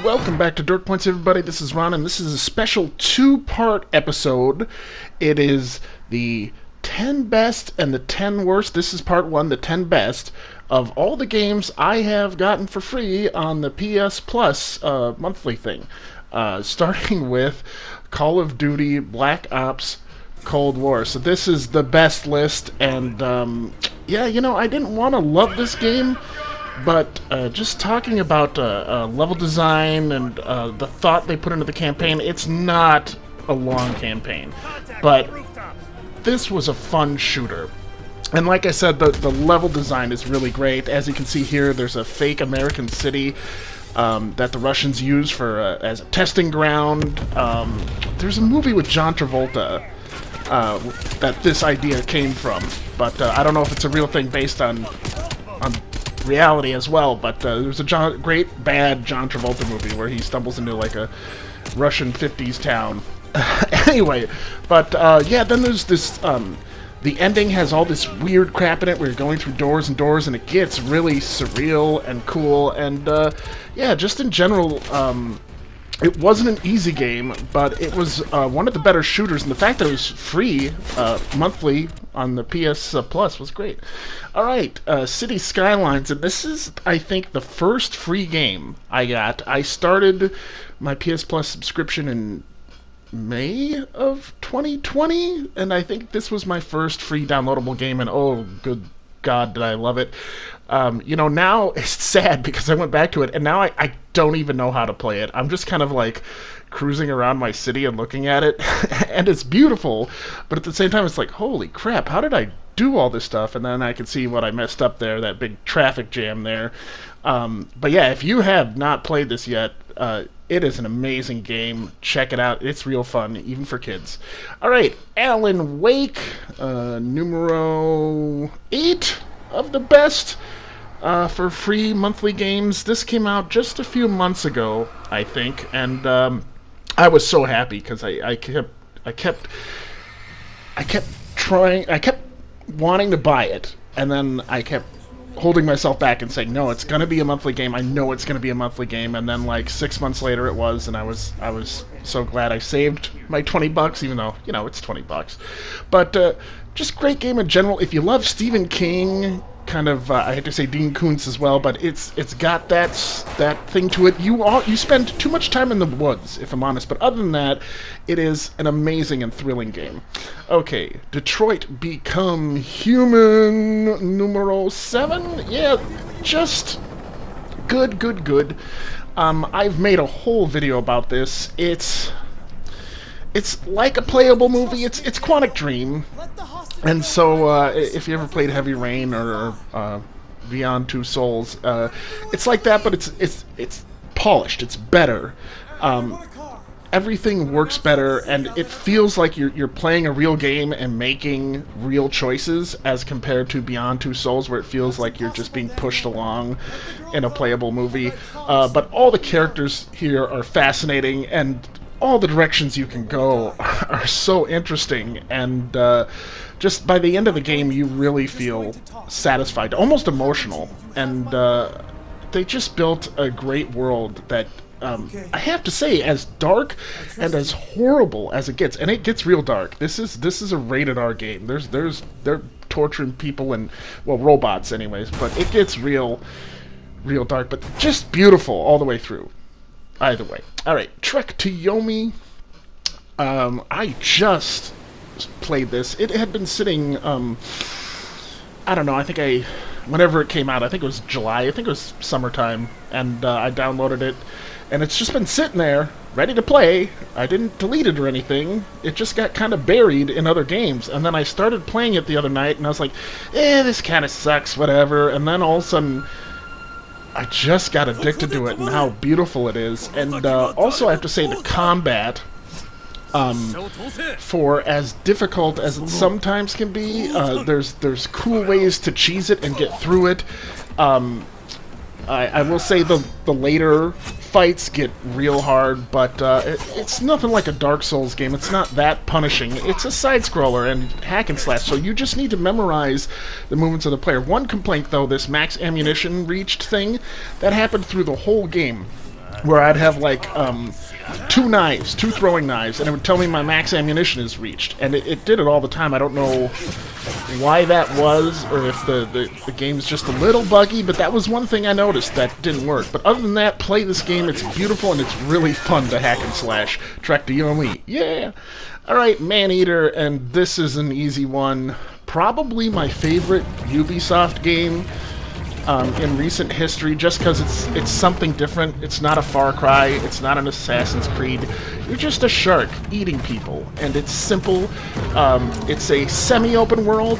welcome back to Dork Points, everybody. This is Ron, and this is a special two-part episode. It is the 10 best and the 10 worst. This is part one, the 10 best of all the games I have gotten for free on the PS Plus monthly thing. Starting with Call of Duty Black Ops Cold War. So this is the best list, and yeah, you know, I didn't want to love this game, but just talking about level design and the thought they put into the campaign, it's not a long campaign, but this was a fun shooter. And like I said, the level design is really great. As you can see here, there's a fake American city that the Russians use for as a testing ground. There's a movie with John Travolta that this idea came from, but I don't know if it's a real thing based on reality as well, but there's a great bad John Travolta movie where he stumbles into like a Russian 50s town. Anyway, but yeah, then there's this, the ending has all this weird crap in it where you're going through doors and doors, and it gets really surreal and cool, and yeah, just in general, it wasn't an easy game, but it was one of the better shooters, and the fact that it was free monthly on the PS Plus was great. Alright, City Skylines, and this is, I think, the first free game I got. I started my PS Plus subscription in May of 2020, and I think this was my first free downloadable game, and oh, good God, did I love it. You know, now it's sad because I went back to it, and now I don't even know how to play it. I'm just kind of like cruising around my city and looking at it, and it's beautiful, but at the same time it's like, holy crap, how did I do all this stuff? And then I can see what I messed up there, that big traffic jam there. But yeah, if you have not played this yet, it is an amazing game. Check it out. It's real fun, even for kids. Alright, Alan Wake, numero 8 of the best for free monthly games. This came out just a few months ago, I think, and I was so happy because I kept wanting to buy it, and then I kept holding myself back and saying, no, it's gonna be a monthly game. I know it's gonna be a monthly game. And then like 6 months later it was, and I was so glad I saved my $20, even though, you know, it's $20. But just great game in general. If you love Stephen King, kind of I had to say Dean Koontz as well, but it's got that thing to it. You spend too much time in the woods, if I'm honest, but other than that, it is an amazing and thrilling game. Okay, Detroit Become Human, numero 7. Yeah, just good. I've made a whole video about this. It's like a playable movie. It's Quantic Dream. And so, if you ever played Heavy Rain or Beyond Two Souls, it's like that, but it's polished. It's better. Everything works better, and it feels like you're playing a real game and making real choices, as compared to Beyond Two Souls, where it feels like you're just being pushed along in a playable movie. But all the characters here are fascinating, and all the directions you can go are so interesting, and just by the end of the game you really feel satisfied, almost emotional, and they just built a great world that I have to say, as dark and as horrible as it gets, and it gets real dark. This is a rated R game. They're torturing people and, well, robots anyways, but it gets real dark, but just beautiful all the way through. Either way. Alright, Trek to Yomi. I just played this. It had been sitting, I don't know, I think whenever it came out, I think it was July, I think it was summertime, and I downloaded it, and it's just been sitting there, ready to play. I didn't delete it or anything. It just got kind of buried in other games, and then I started playing it the other night, and I was like, this kind of sucks, whatever, and then all of a sudden I just got addicted to it and how beautiful it is. And also I have to say, the combat, for as difficult as it sometimes can be, there's cool ways to cheese it and get through it. I will say the later fights get real hard, but it's nothing like a Dark Souls game. It's not that punishing. It's a side-scroller and hack and slash, so you just need to memorize the movements of the player. One complaint, though, this max ammunition reached thing, that happened through the whole game. where I'd have like two throwing knives, and it would tell me my max ammunition is reached, and it did it all the time. I don't know why that was, or if the game's just a little buggy, but that was one thing I noticed that didn't work. But other than that, play this game. It's beautiful, and it's really fun to hack and slash. Trek to Yomi. Yeah! Alright, Maneater, and this is an easy one. Probably my favorite Ubisoft game in recent history, just because it's something different. It's not a Far Cry, it's not an Assassin's Creed. You're just a shark eating people, and it's simple. It's a semi-open world.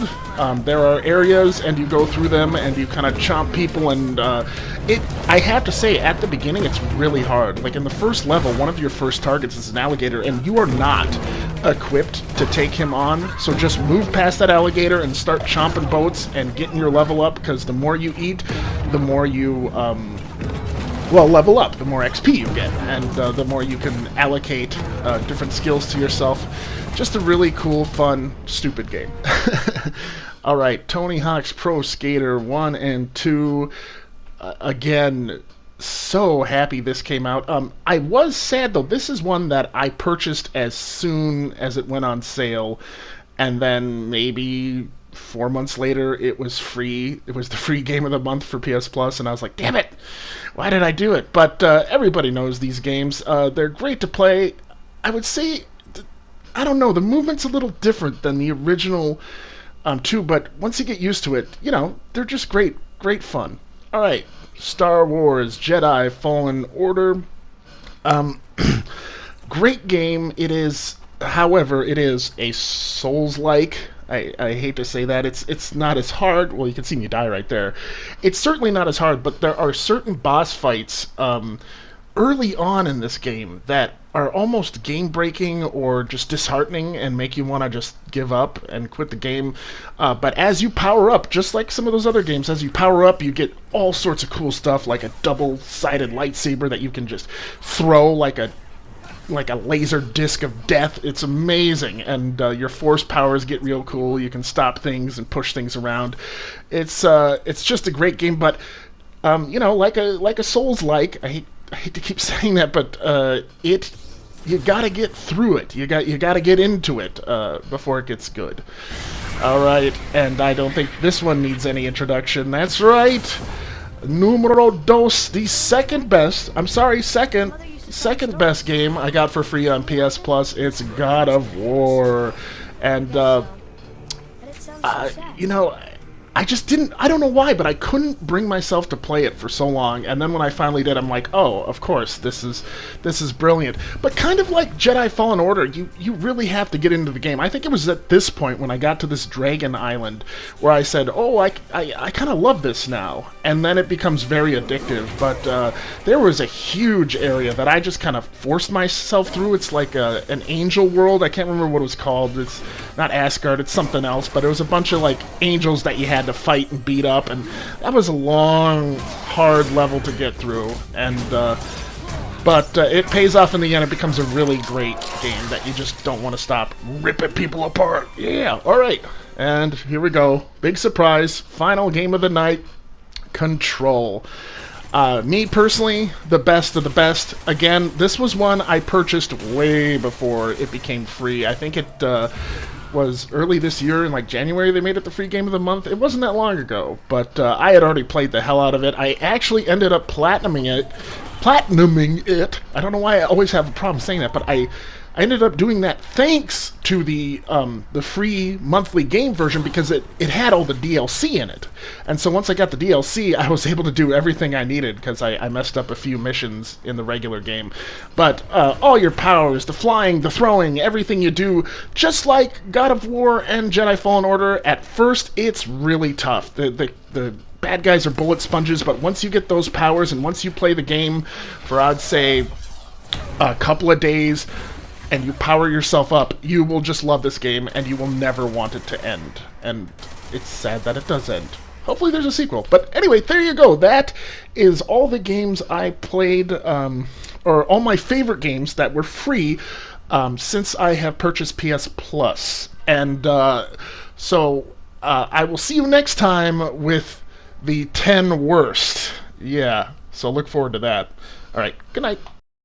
There are areas, and you go through them, and you kind of chomp people, and I have to say, at the beginning, it's really hard. Like, in the first level, one of your first targets is an alligator, and you are not equipped to take him on, so just move past that alligator and start chomping boats and getting your level up, because the more you eat, the more you, level up, the more XP you get, and the more you can allocate different skills to yourself. Just a really cool, fun, stupid game. Alright, Tony Hawk's Pro Skater 1 and 2. Again, so happy this came out. I was sad, though. This is one that I purchased as soon as it went on sale, and then maybe 4 months later, it was free. It was the free game of the month for PS Plus, and I was like, damn it! Why did I do it? But everybody knows these games. They're great to play. I would say, I don't know, the movement's a little different than the original 2, but once you get used to it, you know, they're just great fun. Alright, Star Wars Jedi Fallen Order. Great game. It is, however, it is a Souls-like. I hate to say that. It's not as hard. Well, you can see me die right there. It's certainly not as hard, but there are certain boss fights early on in this game that are almost game-breaking or just disheartening and make you want to just give up and quit the game. But as you power up, just like some of those other games, as you power up, you get all sorts of cool stuff, like a double-sided lightsaber that you can just throw like a laser disc of death. It's amazing, and your force powers get real cool. You can stop things and push things around. It's just a great game, but you know, like a Souls-like. I hate to keep saying that, but you gotta get through it. You gotta get into it before it gets good. All right, and I don't think this one needs any introduction. That's right, numero dos, the second best. I'm sorry, second best game I got for free on PS Plus. It's God of War, and you know, I just didn't, I don't know why, but I couldn't bring myself to play it for so long, and then when I finally did, I'm like, oh, of course, this is brilliant. But kind of like Jedi Fallen Order, you really have to get into the game. I think it was at this point when I got to this Dragon Island where I said, oh, I kind of love this now, and then it becomes very addictive. But there was a huge area that I just kind of forced myself through. It's like an angel world. I can't remember what it was called. It's not Asgard, it's something else, but it was a bunch of like angels that you had to fight and beat up, and that was a long, hard level to get through, and but it pays off in the end. It becomes a really great game that you just don't want to stop ripping people apart. Yeah, alright, and here we go. Big surprise, final game of the night, Control. Me personally, the best of the best. Again, this was one I purchased way before it became free. I think it was early this year, in like January, they made it the free game of the month. It wasn't that long ago, but I had already played the hell out of it. I actually ended up platinuming it. I don't know why I always have a problem saying that, but I ended up doing that thanks to the free monthly game version, because it had all the DLC in it. And so once I got the DLC, I was able to do everything I needed, because I messed up a few missions in the regular game. But all your powers, the flying, the throwing, everything you do, just like God of War and Jedi Fallen Order, at first it's really tough. The bad guys are bullet sponges, but once you get those powers and once you play the game for, I'd say, a couple of days, and you power yourself up, you will just love this game, and you will never want it to end. And it's sad that it does end. Hopefully there's a sequel. But anyway, there you go. That is all the games I played, or all my favorite games that were free since I have purchased PS Plus. And so I will see you next time with the 10 worst. Yeah, so look forward to that. All right. Good night.